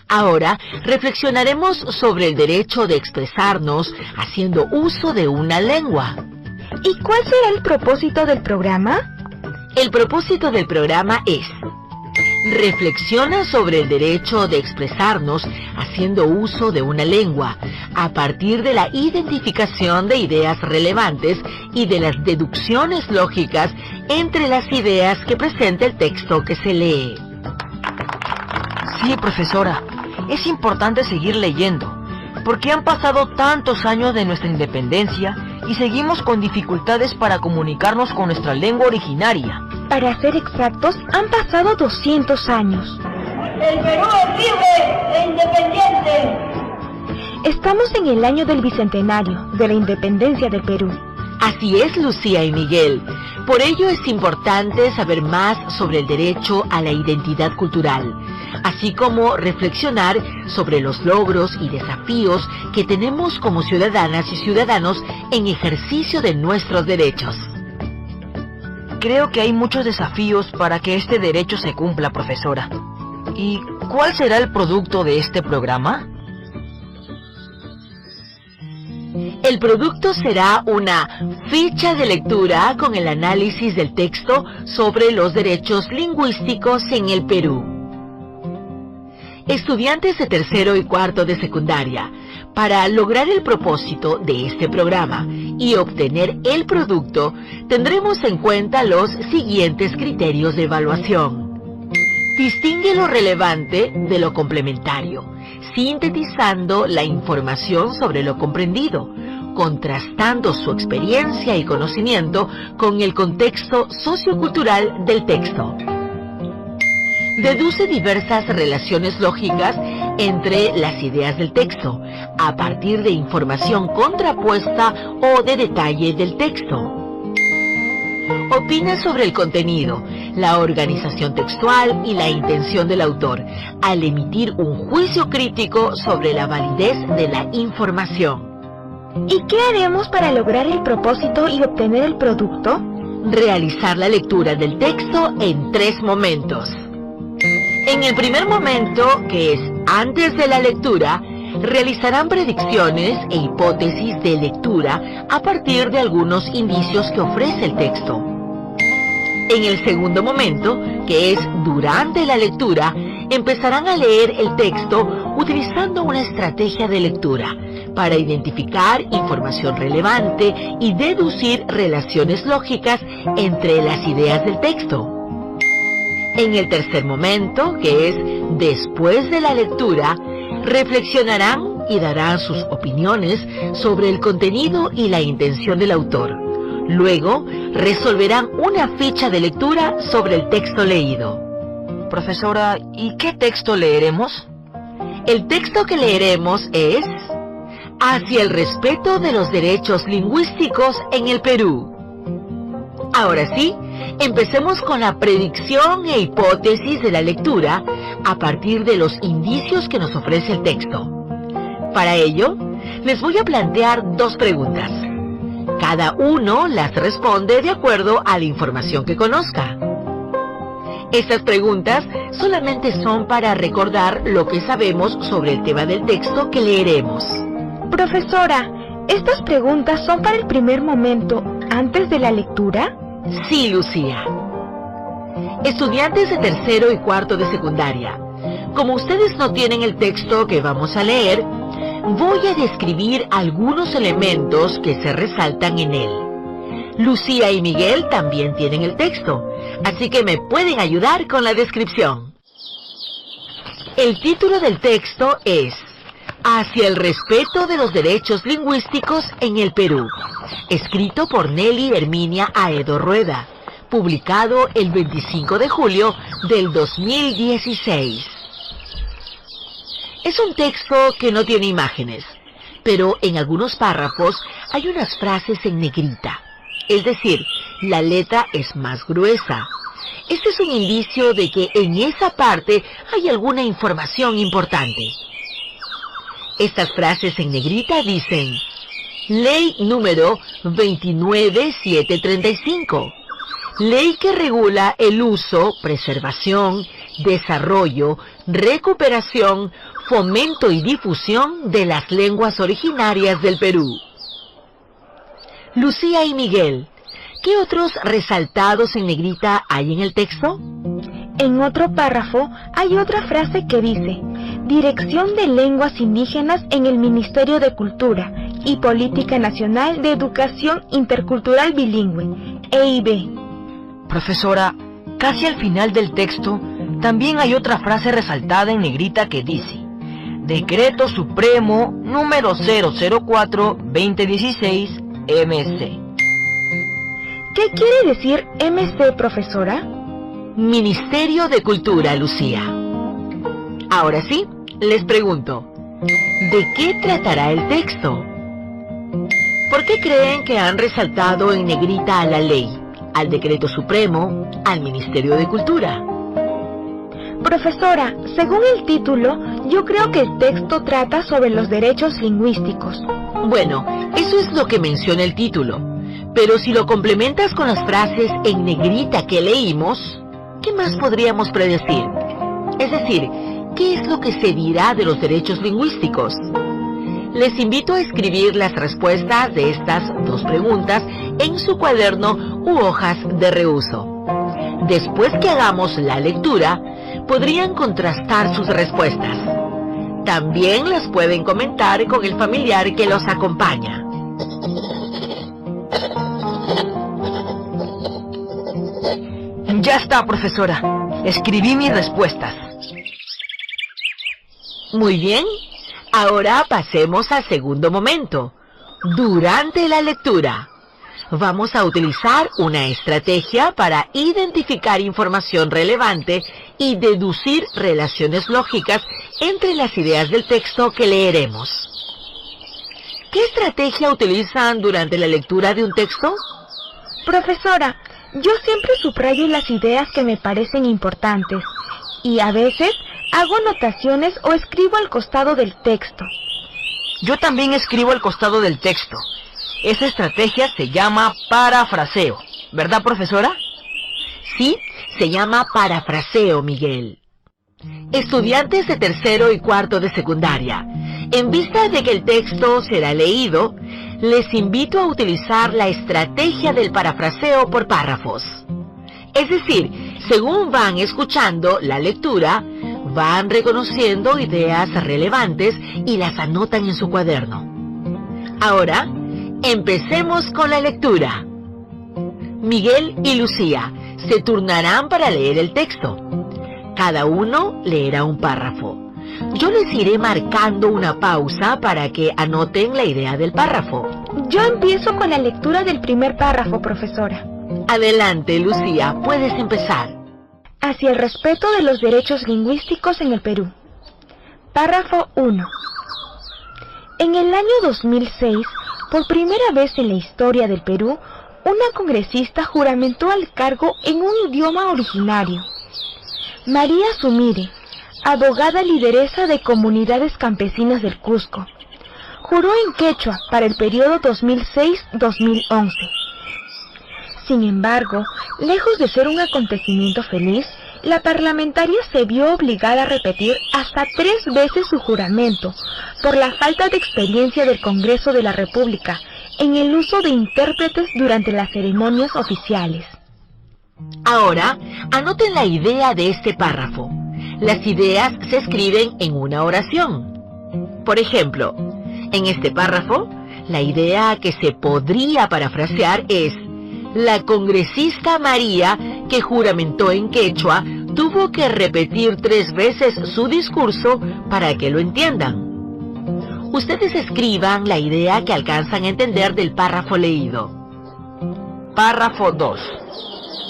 Ahora reflexionaremos sobre el derecho de expresarnos haciendo uso de una lengua. ¿Y cuál será el propósito del programa? El propósito del programa es: reflexiona sobre el derecho de expresarnos haciendo uso de una lengua, a partir de la identificación de ideas relevantes y de las deducciones lógicas entre las ideas que presenta el texto que se lee. Sí, profesora, es importante seguir leyendo, porque han pasado tantos años de nuestra independencia y seguimos con dificultades para comunicarnos con nuestra lengua originaria. Para ser exactos, han pasado 200 años. ¡El Perú es libre e independiente! Estamos en el año del bicentenario de la independencia del Perú. Así es, Lucía y Miguel. Por ello es importante saber más sobre el derecho a la identidad cultural, así como reflexionar sobre los logros y desafíos que tenemos como ciudadanas y ciudadanos en ejercicio de nuestros derechos. Creo que hay muchos desafíos para que este derecho se cumpla, profesora. ¿Y cuál será el producto de este programa? El producto será una ficha de lectura con el análisis del texto sobre los derechos lingüísticos en el Perú. Estudiantes de tercero y cuarto de secundaria, para lograr el propósito de este programa y obtener el producto, tendremos en cuenta los siguientes criterios de evaluación. Distingue lo relevante de lo complementario, sintetizando la información sobre lo comprendido, contrastando su experiencia y conocimiento con el contexto sociocultural del texto. Deduce diversas relaciones lógicas entre las ideas del texto, a partir de información contrapuesta o de detalle del texto. Opina sobre el contenido, la organización textual y la intención del autor, al emitir un juicio crítico sobre la validez de la información. ¿Y qué haremos para lograr el propósito y obtener el producto? Realizar la lectura del texto en 3 momentos. En el primer momento, que es antes de la lectura, realizarán predicciones e hipótesis de lectura a partir de algunos indicios que ofrece el texto. En el segundo momento, que es durante la lectura, empezarán a leer el texto utilizando una estrategia de lectura para identificar información relevante y deducir relaciones lógicas entre las ideas del texto. En el tercer momento, que es después de la lectura, reflexionarán y darán sus opiniones sobre el contenido y la intención del autor. Luego, resolverán una ficha de lectura sobre el texto leído. Profesora, ¿y qué texto leeremos? El texto que leeremos es Hacia el respeto de los derechos lingüísticos en el Perú. Ahora sí, empecemos con la predicción e hipótesis de la lectura a partir de los indicios que nos ofrece el texto. Para ello, les voy a plantear 2 preguntas. Cada uno las responde de acuerdo a la información que conozca. Estas preguntas solamente son para recordar lo que sabemos sobre el tema del texto que leeremos. Profesora, ¿estas preguntas son para el primer momento antes de la lectura? Sí, Lucía. Estudiantes de tercero y cuarto de secundaria, como ustedes no tienen el texto que vamos a leer, voy a describir algunos elementos que se resaltan en él. Lucía y Miguel también tienen el texto, así que me pueden ayudar con la descripción. El título del texto es Hacia el respeto de los derechos lingüísticos en el Perú, escrito por Nelly Herminia Aedo Rueda, publicado el 25 de julio del 2016. Es un texto que no tiene imágenes, pero en algunos párrafos hay unas frases en negrita, es decir, la letra es más gruesa. Este es un indicio de que en esa parte hay alguna información importante. Estas frases en negrita dicen: Ley número 29735, ley que regula el uso, preservación desarrollo, recuperación, fomento y difusión de las lenguas originarias del Perú. Lucía y Miguel, ¿qué otros resaltados en negrita hay en el texto? En otro párrafo hay otra frase que dice: Dirección de Lenguas Indígenas en el Ministerio de Cultura y Política Nacional de Educación Intercultural Bilingüe, EIB. Profesora, casi al final del texto también hay otra frase resaltada en negrita que dice: Decreto Supremo número 004-2016 MC. ¿Qué quiere decir MC, profesora? Ministerio de Cultura, Lucía. Ahora sí, les pregunto, ¿de qué tratará el texto? ¿Por qué creen que han resaltado en negrita a la ley, al Decreto Supremo, al Ministerio de Cultura? Profesora, según el título, yo creo que el texto trata sobre los derechos lingüísticos. Bueno, eso es lo que menciona el título, pero si lo complementas con las frases en negrita que leímos, ¿qué más podríamos predecir? Es decir, ¿qué es lo que se dirá de los derechos lingüísticos? Les invito a escribir las respuestas de estas dos preguntas en su cuaderno u hojas de reuso. Después que hagamos la lectura, podrían contrastar sus respuestas. También las pueden comentar con el familiar que los acompaña. Ya está, profesora. Escribí mis respuestas. Muy bien. Ahora pasemos al segundo momento. Durante la lectura, vamos a utilizar una estrategia para identificar información relevante y deducir relaciones lógicas entre las ideas del texto que leeremos. ¿Qué estrategia utilizan durante la lectura de un texto? Profesora, yo siempre subrayo las ideas que me parecen importantes y a veces hago anotaciones o escribo al costado del texto. Yo también escribo al costado del texto. Esa estrategia se llama parafraseo, ¿verdad, profesora? Sí, se llama parafraseo, Miguel. Estudiantes de tercero y cuarto de secundaria, en vista de que el texto será leído, les invito a utilizar la estrategia del parafraseo por párrafos. Es decir, según van escuchando la lectura, van reconociendo ideas relevantes y las anotan en su cuaderno. Ahora, empecemos con la lectura. Miguel y Lucía se turnarán para leer el texto. Cada uno leerá un párrafo. Yo les iré marcando una pausa para que anoten la idea del párrafo. Yo empiezo con la lectura del primer párrafo, profesora. Adelante, Lucía, puedes empezar. Hacia el respeto de los derechos lingüísticos en el Perú. Párrafo 1. En el año 2006, por primera vez en la historia del Perú, una congresista juramentó al cargo en un idioma originario. María Sumire, abogada lideresa de comunidades campesinas del Cusco, juró en quechua para el periodo 2006-2011. Sin embargo, lejos de ser un acontecimiento feliz, la parlamentaria se vio obligada a repetir hasta 3 veces su juramento por la falta de experiencia del Congreso de la República en el uso de intérpretes durante las ceremonias oficiales. Ahora, anoten la idea de este párrafo. Las ideas se escriben en una oración. Por ejemplo, en este párrafo, la idea que se podría parafrasear es: la congresista María, que juramentó en quechua, tuvo que repetir 3 veces su discurso para que lo entiendan. Ustedes escriban la idea que alcanzan a entender del párrafo leído. Párrafo 2.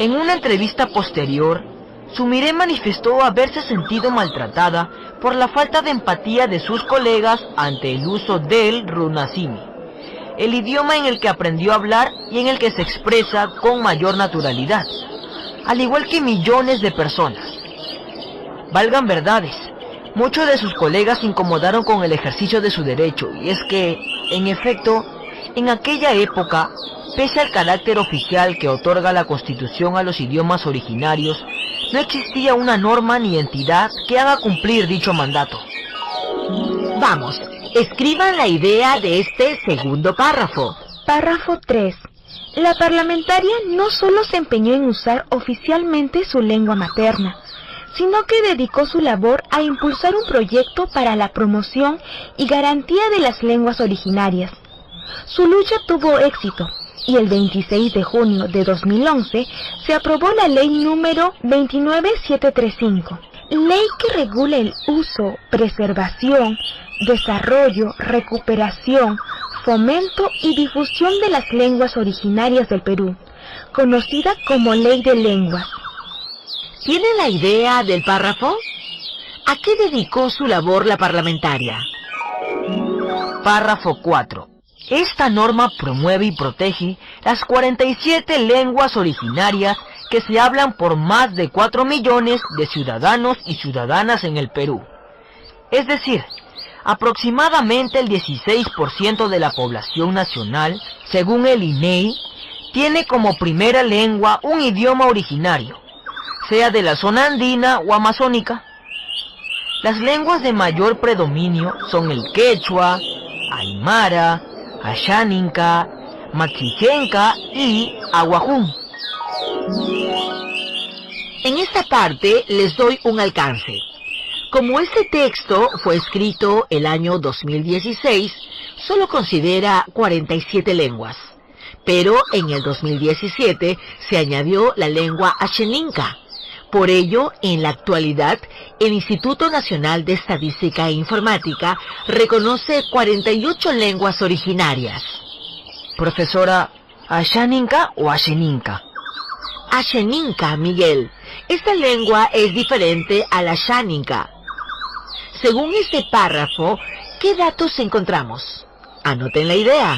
En una entrevista posterior, Sumire manifestó haberse sentido maltratada por la falta de empatía de sus colegas ante el uso del runasimi, el idioma en el que aprendió a hablar y en el que se expresa con mayor naturalidad, al igual que millones de personas. Valgan verdades, muchos de sus colegas se incomodaron con el ejercicio de su derecho, y es que, en efecto, en aquella época, pese al carácter oficial que otorga la Constitución a los idiomas originarios, no existía una norma ni entidad que haga cumplir dicho mandato. Vamos, escriban la idea de este segundo párrafo. Párrafo 3. La parlamentaria no solo se empeñó en usar oficialmente su lengua materna, sino que dedicó su labor a impulsar un proyecto para la promoción y garantía de las lenguas originarias. Su lucha tuvo éxito, y el 26 de junio de 2011 se aprobó la ley número 29735, ley que regula el uso, preservación, desarrollo, recuperación, fomento y difusión de las lenguas originarias del Perú, conocida como Ley de Lenguas. ¿Tienen la idea del párrafo? ¿A qué dedicó su labor la parlamentaria? Párrafo 4. Esta norma promueve y protege las 47 lenguas originarias que se hablan por más de 4 millones de ciudadanos y ciudadanas en el Perú. Es decir, aproximadamente el 16% de la población nacional, según el INEI, tiene como primera lengua un idioma originario, sea de la zona andina o amazónica. Las lenguas de mayor predominio son el quechua, aymara, ashaninka, machijenca y aguajún. En esta parte les doy un alcance. Como este texto fue escrito el año 2016, solo considera 47 lenguas. Pero en el 2017 se añadió la lengua ashaninka. Por ello, en la actualidad, el Instituto Nacional de Estadística e Informática reconoce 48 lenguas originarias. Profesora, ¿ashaninka o asheninka? Ashaninka, Miguel. Esta lengua es diferente a la ashaninka. Según este párrafo, ¿qué datos encontramos? Anoten la idea.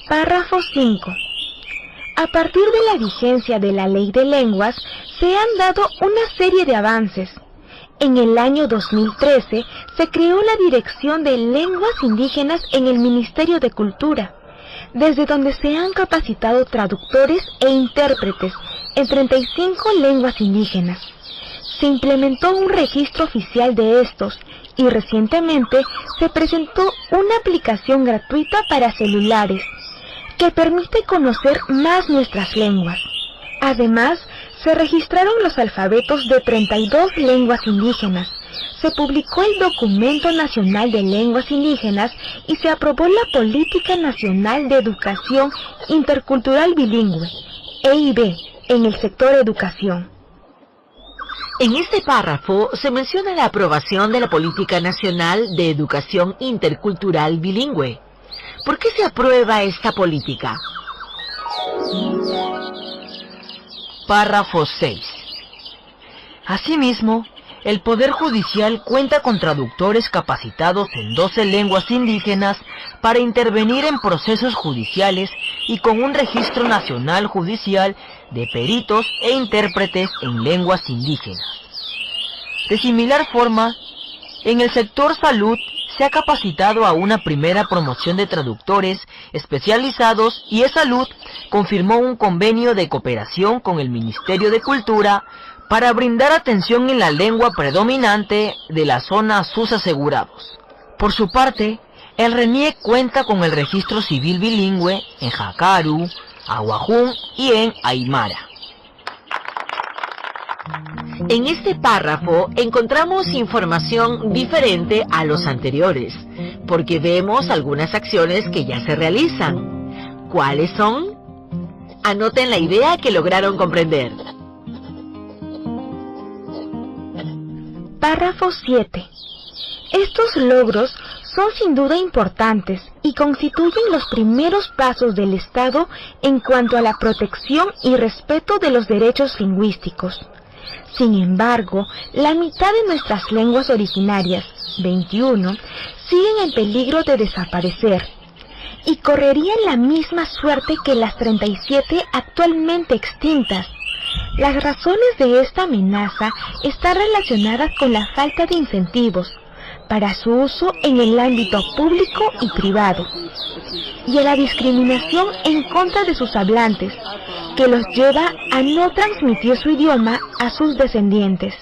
Párrafo 5. A partir de la vigencia de la Ley de Lenguas, se han dado una serie de avances. En el año 2013 se creó la Dirección de Lenguas Indígenas en el Ministerio de Cultura, desde donde se han capacitado traductores e intérpretes en 35 lenguas indígenas. Se implementó un registro oficial de estos y recientemente se presentó una aplicación gratuita para celulares que permite conocer más nuestras lenguas. Además, se registraron los alfabetos de 32 lenguas indígenas, se publicó el Documento Nacional de Lenguas Indígenas y se aprobó la Política Nacional de Educación Intercultural Bilingüe, EIB, en el sector educación. En este párrafo se menciona la aprobación de la Política Nacional de Educación Intercultural Bilingüe. ¿Por qué se aprueba esta política? Párrafo 6. Asimismo, el Poder Judicial cuenta con traductores capacitados en 12 lenguas indígenas para intervenir en procesos judiciales y con un registro nacional judicial de peritos e intérpretes en lenguas indígenas. De similar forma, en el sector salud se ha capacitado a una primera promoción de traductores especializados y eSalud confirmó un convenio de cooperación con el Ministerio de Cultura para brindar atención en la lengua predominante de la zona sus asegurados. Por su parte, el RENIEC cuenta con el registro civil bilingüe en Jakaru, Aguajún y en Aymara. En este párrafo encontramos información diferente a los anteriores, porque vemos algunas acciones que ya se realizan. ¿Cuáles son? Anoten la idea que lograron comprender. Párrafo 7. Estos logros son sin duda importantes y constituyen los primeros pasos del Estado en cuanto a la protección y respeto de los derechos lingüísticos. Sin embargo, la mitad de nuestras lenguas originarias, 21, siguen en peligro de desaparecer y correrían la misma suerte que las 37 actualmente extintas. Las razones de esta amenaza están relacionadas con la falta de incentivos, para su uso en el ámbito público y privado, y a la discriminación en contra de sus hablantes, que los lleva a no transmitir su idioma a sus descendientes.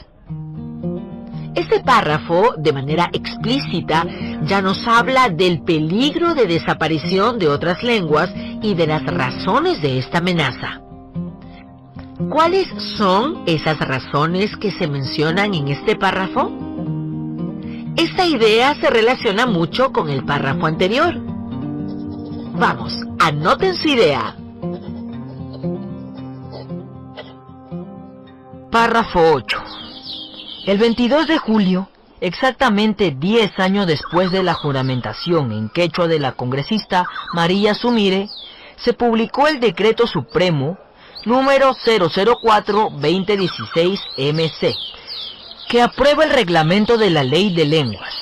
Este párrafo, de manera explícita, ya nos habla del peligro de desaparición de otras lenguas y de las razones de esta amenaza. ¿Cuáles son esas razones que se mencionan en este párrafo? Esta idea se relaciona mucho con el párrafo anterior. Vamos, anoten su idea. Párrafo 8. El 22 de julio, exactamente 10 años después de la juramentación en quechua de la congresista María Sumire, se publicó el Decreto Supremo número 004-2016-MC, que aprueba el reglamento de la Ley de Lenguas.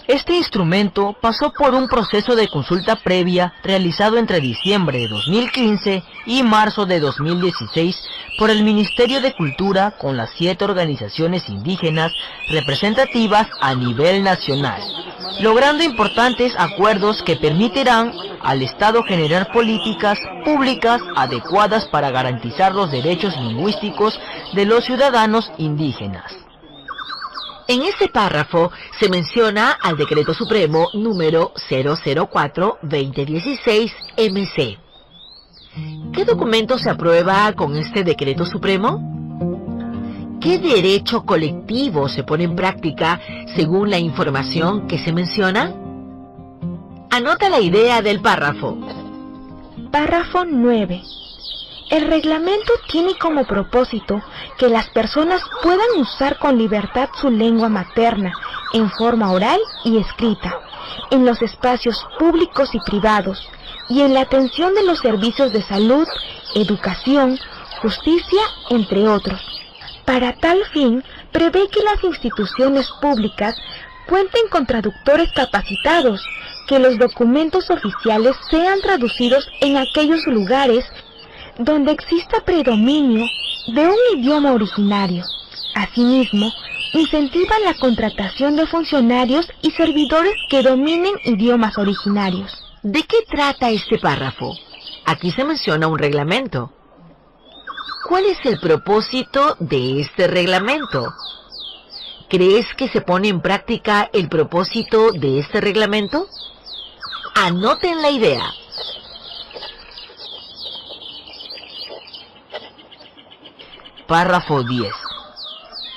Este instrumento pasó por un proceso de consulta previa realizado entre diciembre de 2015 y marzo de 2016 por el Ministerio de Cultura con las 7 organizaciones indígenas representativas a nivel nacional, logrando importantes acuerdos que permitirán al Estado generar políticas públicas adecuadas para garantizar los derechos lingüísticos de los ciudadanos indígenas. En este párrafo se menciona al Decreto Supremo número 004-2016-MC. ¿Qué documento se aprueba con este Decreto Supremo? ¿Qué derecho colectivo se pone en práctica según la información que se menciona? Anota la idea del párrafo. Párrafo 9. El reglamento tiene como propósito que las personas puedan usar con libertad su lengua materna en forma oral y escrita, en los espacios públicos y privados, y en la atención de los servicios de salud, educación, justicia, entre otros. Para tal fin, prevé que las instituciones públicas cuenten con traductores capacitados, que los documentos oficiales sean traducidos en aquellos lugares donde exista predominio de un idioma originario. Asimismo, incentiva la contratación de funcionarios y servidores que dominen idiomas originarios. ¿De qué trata este párrafo? Aquí se menciona un reglamento. ¿Cuál es el propósito de este reglamento? ¿Crees que se pone en práctica el propósito de este reglamento? Anoten la idea. Párrafo 10.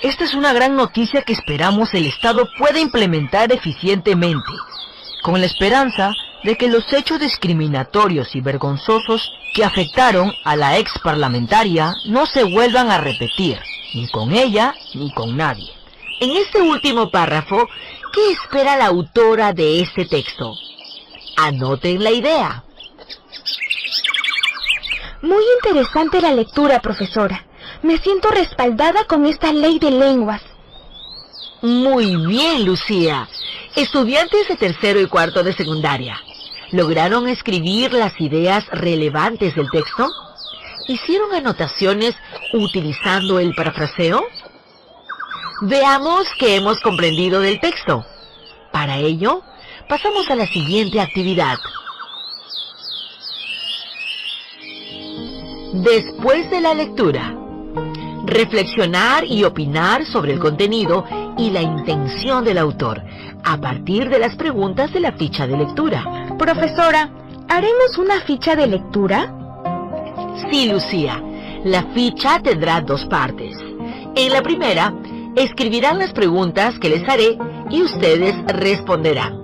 Esta es una gran noticia que esperamos el Estado pueda implementar eficientemente, con la esperanza de que los hechos discriminatorios y vergonzosos que afectaron a la ex parlamentaria no se vuelvan a repetir, ni con ella ni con nadie. En este último párrafo, ¿qué espera la autora de este texto? Anoten la idea. Muy interesante la lectura, profesora. Me siento respaldada con esta ley de lenguas. Muy bien, Lucía. Estudiantes de tercero y cuarto de secundaria, ¿lograron escribir las ideas relevantes del texto? ¿Hicieron anotaciones utilizando el parafraseo? Veamos qué hemos comprendido del texto. Para ello, pasamos a la siguiente actividad. Después de la lectura, reflexionar y opinar sobre el contenido y la intención del autor, a partir de las preguntas de la ficha de lectura. Profesora, ¿haremos una ficha de lectura? Sí, Lucía. La ficha tendrá 2 partes. En la primera, escribirán las preguntas que les haré y ustedes responderán.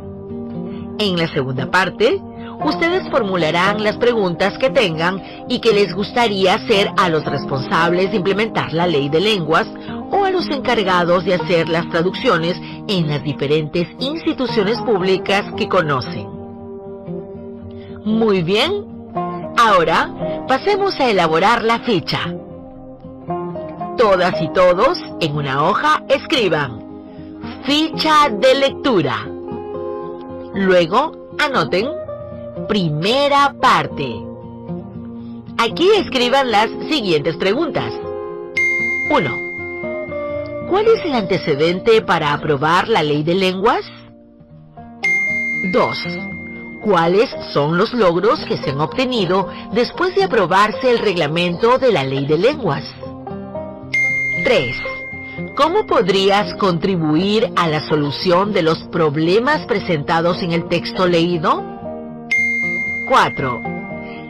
En la segunda parte, ustedes formularán las preguntas que tengan y que les gustaría hacer a los responsables de implementar la ley de lenguas o a los encargados de hacer las traducciones en las diferentes instituciones públicas que conocen. Muy bien. Ahora, pasemos a elaborar la ficha. Todas y todos, en una hoja, escriban ficha de lectura. Luego, anoten primera parte. Aquí escriban las siguientes preguntas. 1. ¿Cuál es el antecedente para aprobar la ley de lenguas? 2. ¿Cuáles son los logros que se han obtenido después de aprobarse el reglamento de la ley de lenguas? 3. ¿Cómo podrías contribuir a la solución de los problemas presentados en el texto leído? 4.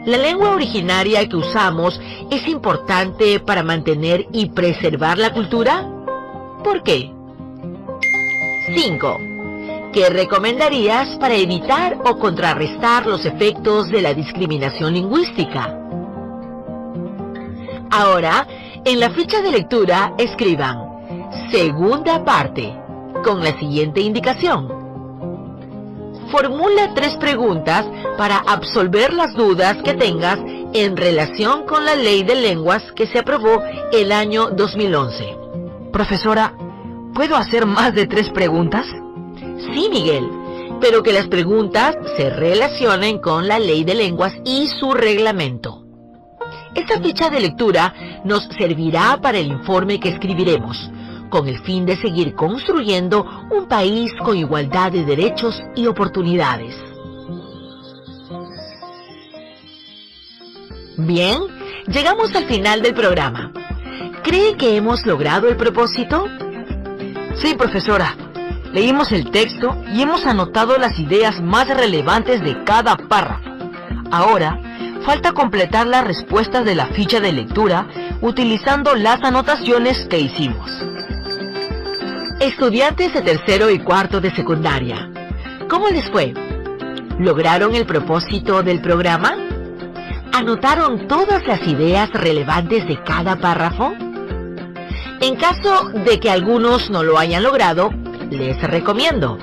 ¿La lengua originaria que usamos es importante para mantener y preservar la cultura? ¿Por qué? 5. ¿Qué recomendarías para evitar o contrarrestar los efectos de la discriminación lingüística? Ahora, en la ficha de lectura escriban segunda parte, con la siguiente indicación. Formula 3 preguntas para absolver las dudas que tengas en relación con la ley de lenguas que se aprobó el año 2011. Profesora, ¿puedo hacer más de 3 preguntas? Sí, Miguel, pero que las preguntas se relacionen con la ley de lenguas y su reglamento. Esta ficha de lectura nos servirá para el informe que escribiremos, con el fin de seguir construyendo un país con igualdad de derechos y oportunidades. Bien, llegamos al final del programa. ¿Cree que hemos logrado el propósito? Sí, profesora. Leímos el texto y hemos anotado las ideas más relevantes de cada párrafo. Ahora, falta completar las respuestas de la ficha de lectura utilizando las anotaciones que hicimos. Estudiantes de tercero y cuarto de secundaria, ¿cómo les fue? ¿Lograron el propósito del programa? ¿Anotaron todas las ideas relevantes de cada párrafo? En caso de que algunos no lo hayan logrado, les recomiendo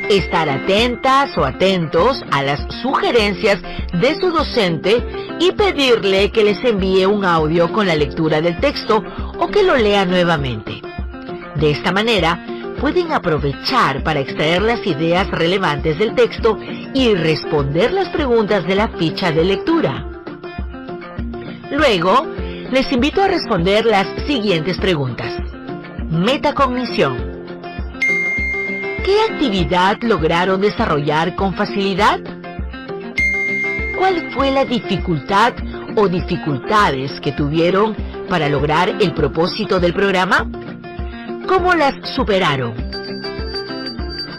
estar atentas o atentos a las sugerencias de su docente y pedirle que les envíe un audio con la lectura del texto o que lo lea nuevamente. De esta manera, pueden aprovechar para extraer las ideas relevantes del texto y responder las preguntas de la ficha de lectura. Luego, les invito a responder las siguientes preguntas. Metacognición. ¿Qué actividad lograron desarrollar con facilidad? ¿Cuál fue la dificultad o dificultades que tuvieron para lograr el propósito del programa? ¿Cómo las superaron?